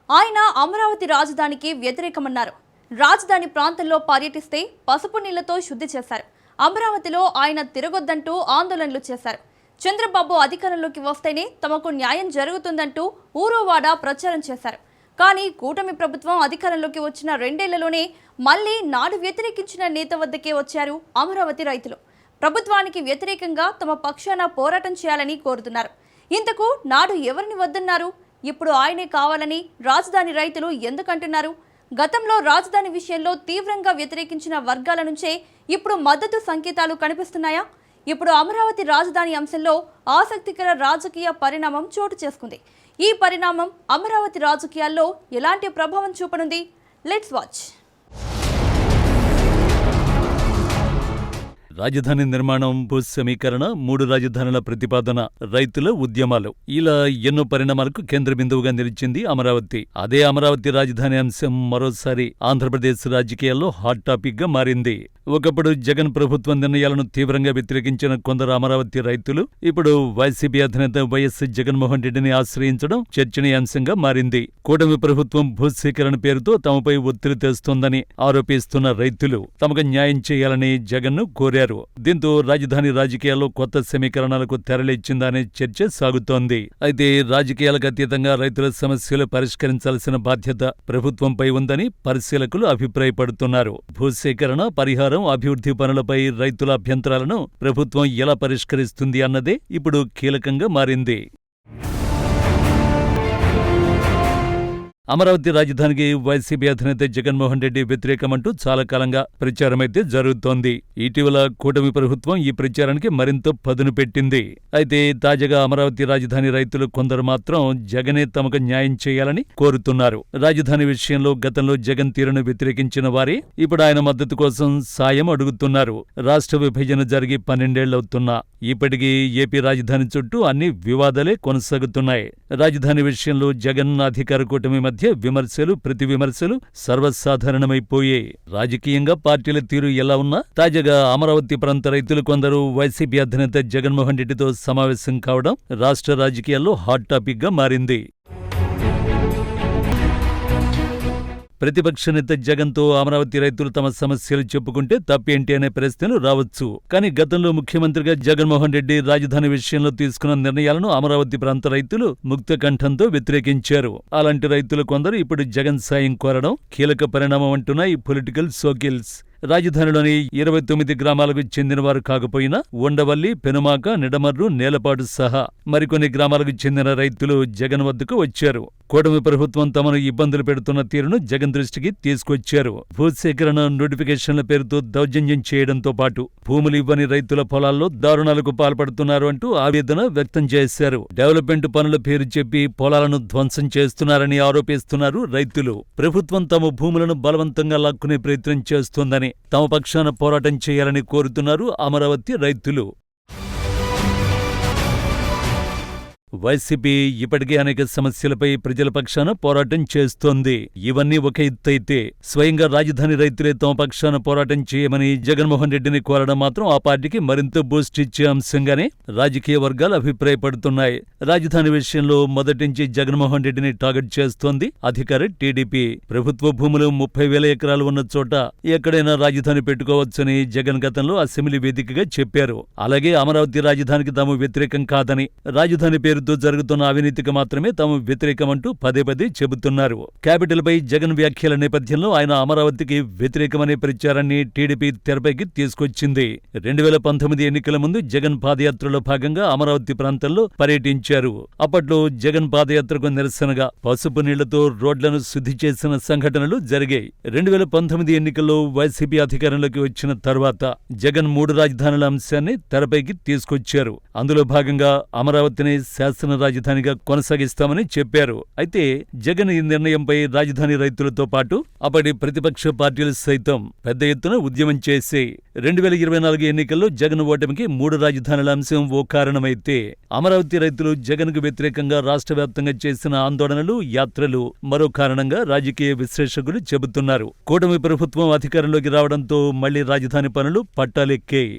ఆయన అమరావతి రాజధానికి వ్యతిరేకమన్నారు. రాజధాని ప్రాంతంలో పర్యటిస్తే పసుపు నీళ్లతో శుద్ధి చేశారు. అమరావతిలో ఆయన తిరగొద్దంటూ ఆందోళనలు చేశారు. చంద్రబాబు అధికారంలోకి వస్తేనే తమకు న్యాయం జరుగుతుందంటూ ఊరోవాడ ప్రచారం చేశారు. కానీ కూటమి ప్రభుత్వం అధికారంలోకి వచ్చిన 2 ఏళ్లలోనే మళ్లీ నాడు వ్యతిరేకించిన నేత వద్దకే వచ్చారు అమరావతి రైతులు. ప్రభుత్వానికి వ్యతిరేకంగా తమ పక్షాన పోరాటం చేయాలని కోరుతున్నారు. ఇంతకు నాడు ఎవరిని వద్దన్నారు? ఇప్పుడు ఆయనే కావాలని రాజధాని రైతులు ఎందుకంటున్నారు? గతంలో రాజధాని విషయంలో తీవ్రంగా వ్యతిరేకించిన వర్గాల నుంచే ఇప్పుడు మద్దతు సంకేతాలు కనిపిస్తున్నాయా? ఇప్పుడు అమరావతి రాజధాని అంశంలో ఆసక్తికర రాజకీయ పరిణామం చోటు చేసుకుంది. ఈ పరిణామం అమరావతి రాజకీయాల్లో ఎలాంటి ప్రభావం చూపనుంది? Let's watch. రాజధాని నిర్మాణం, భూ సమీకరణ, 3 రాజధానుల ప్రతిపాదన, రైతుల ఉద్యమాలు, ఇలా ఎన్నో పరిణామాలకు కేంద్ర బిందువుగా నిలిచింది అమరావతి. అదే అమరావతి రాజధాని అంశం మరోసారి ఆంధ్రప్రదేశ్ రాజకీయాల్లో హాట్ టాపిక్ గా మారింది. ఒకప్పుడు జగన్ ప్రభుత్వం నిర్ణయాలను తీవ్రంగా వ్యతిరేకించిన కొందరు అమరావతి రైతులు ఇప్పుడు వైసీపీ అధినేత వైఎస్ జగన్మోహన్ రెడ్డిని ఆశ్రయించడం చర్చనీయాంశంగా మారింది. కూటమి ప్రభుత్వం భూసేకరణ పేరుతో తమపై ఒత్తిడి తెస్తోందని ఆరోపిస్తున్న రైతులు తమకు న్యాయం చేయాలని జగన్ను కోరారు. దీంతో రాజధాని రాజకీయాల్లో కొత్త సమీకరణాలకు తెరలిచ్చిందనే చర్చ సాగుతోంది. అయితే రాజకీయాలకు అతీతంగా రైతుల సమస్యలు పరిష్కరించాల్సిన బాధ్యత ప్రభుత్వంపై ఉందని పరిశీలకులు అభిప్రాయపడుతున్నారు. భూసేకరణ, పరిహారం, అభివృద్ధి పనులపై రైతుల అభ్యంతరాలను ప్రభుత్వం ఎలా పరిష్కరిస్తుంది అన్నదే ఇప్పుడు కీలకంగా మారింది. అమరావతి రాజధానికి వైసీపీ అధినేత జగన్మోహన్ రెడ్డి వ్యతిరేకమంటూ చాలా కాలంగా ప్రచారమైతే జరుగుతోంది. ఇటీవల కూటమి ప్రభుత్వం ఈ ప్రచారానికి మరింత పదును పెట్టింది. అయితే తాజాగా అమరావతి రాజధాని రైతులు కొందరు మాత్రం జగనే తమకు న్యాయం చేయాలని కోరుతున్నారు. రాజధాని విషయంలో గతంలో జగన్ తీరును వ్యతిరేకించిన వారే ఇప్పుడు ఆయన మద్దతు కోసం సాయం అడుగుతున్నారు. రాష్ట్ర విభజన జరిగి 12 ఏళ్లవుతున్నా ఇప్పటికీ ఏపీ రాజధాని చుట్టూ అన్ని వివాదాలే కొనసాగుతున్నాయి. రాజధాని విషయంలో జగన్ అధికార కూటమి మధ్య విమర్శలు, ప్రతి విమర్శలు సర్వసాధారణమైపోయాయి. రాజకీయంగా పార్టీల తీరు ఎలా ఉన్నా తాజాగా అమరావతి ప్రాంత రైతులు కొందరు వైసీపీ అధినేత జగన్మోహన్ రెడ్డితో సమావేశం కావడం రాష్ట్ర రాజకీయాల్లో హాట్ టాపిక్ గా మారింది. ప్రతిపక్ష నేత జగన్తో అమరావతి రైతులు తమ సమస్యలు చెప్పుకుంటే తప్పేంటి అనే ప్రశ్నలు రావచ్చు. కానీ గతంలో ముఖ్యమంత్రిగా జగన్మోహన్ రెడ్డి రాజధాని విషయంలో తీసుకున్న నిర్ణయాలను అమరావతి ప్రాంత రైతులు ముక్త కంఠంతో వ్యతిరేకించారు. అలాంటి రైతులు కొందరు ఇప్పుడు జగన్ సాయం కోరడం కీలక పరిణామం అంటున్నాయి పొలిటికల్ సర్కిల్స్. రాజధానిలోని 29 గ్రామాలకు చెందినవారు కాకపోయినా ఉండవల్లి, పెనుమాక, నిడమర్రు, నేలపాడు సహా మరికొన్ని గ్రామాలకు చెందిన రైతులు జగన్ వద్దకు వచ్చారు. కూటమి ప్రభుత్వం తమను ఇబ్బందులు పెడుతున్న తీరును జగన్ దృష్టికి తీసుకొచ్చారు. భూసేకరణ నోటిఫికేషన్ల పేరుతో దౌర్జన్యం చేయడంతో పాటు భూములు ఇవ్వని రైతుల పొలాల్లో దారుణాలకు పాల్పడుతున్నారు అంటూ ఆవేదన వ్యక్తం చేశారు. డెవలప్మెంట్ పనుల పేరు చెప్పి పొలాలను ధ్వంసం చేస్తున్నారని ఆరోపిస్తున్నారు రైతులు. ప్రభుత్వం తమ భూములను బలవంతంగా లాక్కునే ప్రయత్నం చేస్తోందని, తమ పక్షాన పోరాటం చేయాలని కోరుతున్నారు అమరావతి రైతులు. వైసీపీ ఇప్పటికే అనేక సమస్యలపై ప్రజల పక్షాన పోరాటం చేస్తోంది. ఇవన్నీ ఒక ఎత్తైతే స్వయంగా రాజధాని రైతులే తమ పక్షాన పోరాటం చేయమని జగన్మోహన్ రెడ్డిని కోరడం మాత్రం ఆ పార్టీకి మరింత బూస్ట్ ఇచ్చే అంశంగానే రాజకీయ వర్గాలు అభిప్రాయపడుతున్నాయి. రాజధాని విషయంలో మొదటి నుంచి జగన్మోహన్ రెడ్డిని టార్గెట్ చేస్తోంది అధికార టీడీపీ. ప్రభుత్వ భూములు 30,000 ఎకరాలు ఉన్న చోట ఎక్కడైనా రాజధాని పెట్టుకోవచ్చని జగన్ గతంలో అసెంబ్లీ వేదికగా చెప్పారు. అలాగే అమరావతి రాజధానికి తాము వ్యతిరేకం కాదని, రాజధాని పేరుతో జరుగుతున్న అవినీతికి మాత్రమే తాము వ్యతిరేకమంటూ పదే పదే చెబుతున్నారు. క్యాపిటల్ పై జగన్ వ్యాఖ్యల నేపథ్యంలో ఆయన అమరావతికి వ్యతిరేకమనే ప్రచారాన్ని టీడీపీ తెరపైకి తీసుకొచ్చింది. 2019 ఎన్నికల ముందు జగన్ పాదయాత్రలో భాగంగా అమరావతి ప్రాంతంలో పర్యటించారు. అప్పట్లో జగన్ పాదయాత్రకు నిరసనగా పసుపు నీళ్లతో రోడ్లను శుద్ధి చేసిన సంఘటనలు జరిగాయి. 2019 ఎన్నికల్లో వైసీపీ అధికారంలోకి వచ్చిన తర్వాత జగన్ 3 రాజధానుల అంశాన్ని తెరపైకి తీసుకొచ్చారు. అందులో భాగంగా అమరావతిని శాసన రాజధానిగా కొనసాగిస్తామని చెప్పారు. అయితే జగన్ ఈ నిర్ణయంపై రాజధాని రైతులతో పాటు అప్పటి ప్రతిపక్ష పార్టీలు సైతం పెద్ద ఎత్తున ఉద్యమం చేసి 2024 ఎన్నికల్లో జగన్ ఓటమికి 3 రాజధానుల అంశం ఓ కారణమైతే, అమరావతి రైతులు జగన్ కు వ్యతిరేకంగా రాష్ట్ర వ్యాప్తంగా చేసిన ఆందోళనలు, యాత్రలు మరో కారణంగా రాజకీయ విశ్లేషకులు చెబుతున్నారు. కూటమి ప్రభుత్వం అధికారంలోకి రావడంతో మళ్లీ రాజధాని పనులు పట్టాలెక్కాయి.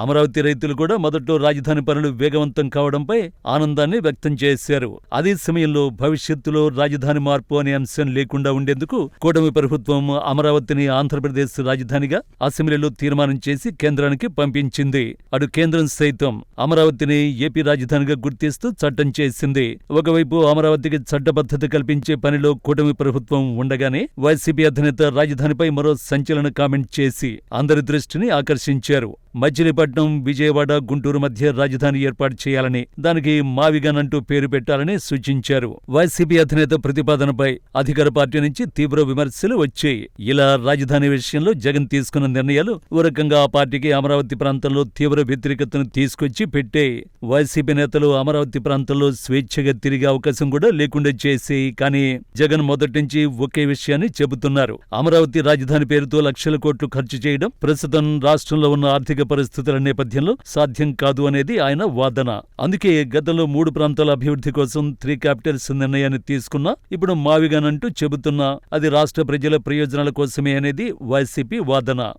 అమరావతి రైతులు కూడా మొదట్లో రాజధాని పనులు వేగవంతం కావడంపై ఆనందాన్ని వ్యక్తం చేశారు. అదే సమయంలో భవిష్యత్తులో రాజధాని మార్పు అనే అంశం లేకుండా ఉండేందుకు కూటమి ప్రభుత్వం అమరావతిని ఆంధ్రప్రదేశ్ రాజధానిగా అసెంబ్లీలో తీర్మానం చేసి కేంద్రానికి పంపించింది. అటు కేంద్రం సైతం అమరావతిని ఏపీ రాజధానిగా గుర్తిస్తూ చట్టం చేసింది. ఒకవైపు అమరావతికి చట్టబద్ధత కల్పించే పనిలో కూటమి ప్రభుత్వం ఉండగానే వైసీపీ అధినేత రాజధానిపై మరో సంచలన కామెంట్ చేసి అందరి దృష్టిని ఆకర్షించారు. మచిలీపట్నం, విజయవాడ, గుంటూరు మధ్య రాజధాని ఏర్పాటు చేయాలని, దానికి మావిగన్ అంటూ పేరు పెట్టాలని సూచించారు. వైసీపీ అధినేత ప్రతిపాదనపై అధికార పార్టీ నుంచి తీవ్ర విమర్శలు వచ్చాయి. ఇలా రాజధాని విషయంలో జగన్ తీసుకున్న నిర్ణయాలు ఓ రకంగా ఆ పార్టీకి అమరావతి ప్రాంతంలో తీవ్ర వ్యతిరేకతను తీసుకొచ్చి పెట్టాయి. వైసీపీ నేతలు అమరావతి ప్రాంతంలో స్వేచ్ఛగా తిరిగే అవకాశం కూడా లేకుండా చేసి, కానీ జగన్ మొదటి నుంచి ఒకే విషయాన్ని చెబుతున్నారు. అమరావతి రాజధాని పేరుతో లక్షల కోట్లు ఖర్చు చేయడం ప్రస్తుతం రాష్ట్రంలో ఉన్న ఆర్థిక పరిస్థితుల నేపథ్యంలో సాధ్యం కాదు అనేది ఆయన వాదన. అందుకే గతంలో 3 ప్రాంతాల అభివృద్ధి కోసం 3 క్యాపిటల్స్ నిర్ణయాన్ని తీసుకున్నా ఇప్పుడు మావిగన్ అంటూ చెబుతున్నా అది రాష్ట్ర ప్రజల ప్రయోజనాల కోసమే అనేది వైసీపీ వాదన.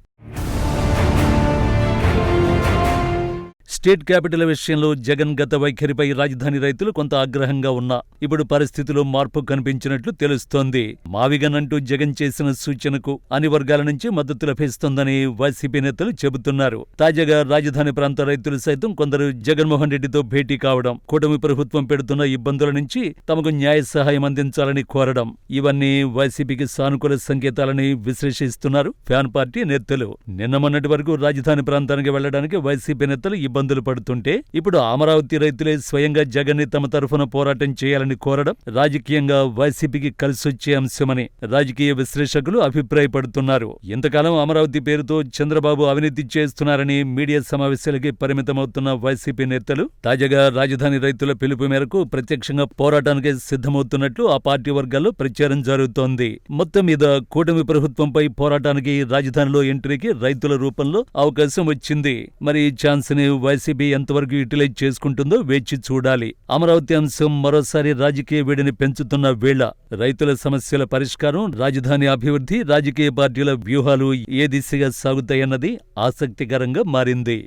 స్టేట్ క్యాపిటల్ విషయంలో జగన్ గత వైఖరిపై రాజధాని రైతులు కొంత ఆగ్రహంగా ఉన్నా ఇప్పుడు పరిస్థితిలో మార్పు కనిపించినట్లు తెలుస్తోంది. మావిగన్ అంటూ జగన్ చేసిన సూచనకు అన్ని వర్గాల నుంచి మద్దతు లభిస్తోందని వైసీపీ నేతలు చెబుతున్నారు. తాజాగా రాజధాని ప్రాంత రైతులు సైతం కొందరు జగన్మోహన్ రెడ్డితో భేటీ కావడం, కూటమి ప్రభుత్వం పెడుతున్న ఇబ్బందుల నుంచి తమకు న్యాయ సహాయం అందించాలని కోరడం, ఇవన్నీ వైసీపీకి సానుకూల సంకేతాలని విశ్లేషిస్తున్నారు ఫ్యాన్ పార్టీ నేతలు. నిన్న మొన్నటి వరకు రాజధాని ప్రాంతానికి వెళ్లడానికి వైసీపీ నేతలు ఇబ్బందులు పడుతుంటే ఇప్పుడు అమరావతి రైతులే స్వయంగా జగన్ ని తమ తరఫున పోరాటం చేయాలని కోరడం రాజకీయంగా వైసీపీకి కలిసొచ్చే అంశమని రాజకీయ విశ్లేషకులు అభిప్రాయపడుతున్నారు. ఇంతకాలం అమరావతి పేరుతో చంద్రబాబు అవినీతి చేస్తున్నారని మీడియా సమావేశాలకి పరిమితమవుతున్న వైసీపీ నేతలు తాజాగా రాజధాని రైతుల పిలుపు మేరకు ప్రత్యక్షంగా పోరాటానికి సిద్ధమవుతున్నట్లు ఆ పార్టీ వర్గాల్లో ప్రచారం జరుగుతోంది. మొత్తం మీద కూటమి ప్రభుత్వంపై పోరాటానికి రాజధానిలో ఎంట్రీకి రైతుల రూపంలో అవకాశం వచ్చింది. మరి ఈ ఛాన్స్ ని వైసీపీ ఎంతవరకు యూటిలైజ్ చేసుకుంటుందో వేచి చూడాలి. అమరావతి అంశం మరోసారి రాజకీయ వేడిని పెంచుతున్న వేళ రైతుల సమస్యల పరిష్కారం, రాజధాని అభివృద్ధి, రాజకీయ పార్టీల వ్యూహాలు ఏ దిశగా సాగుతాయన్నది ఆసక్తికరంగా మారింది.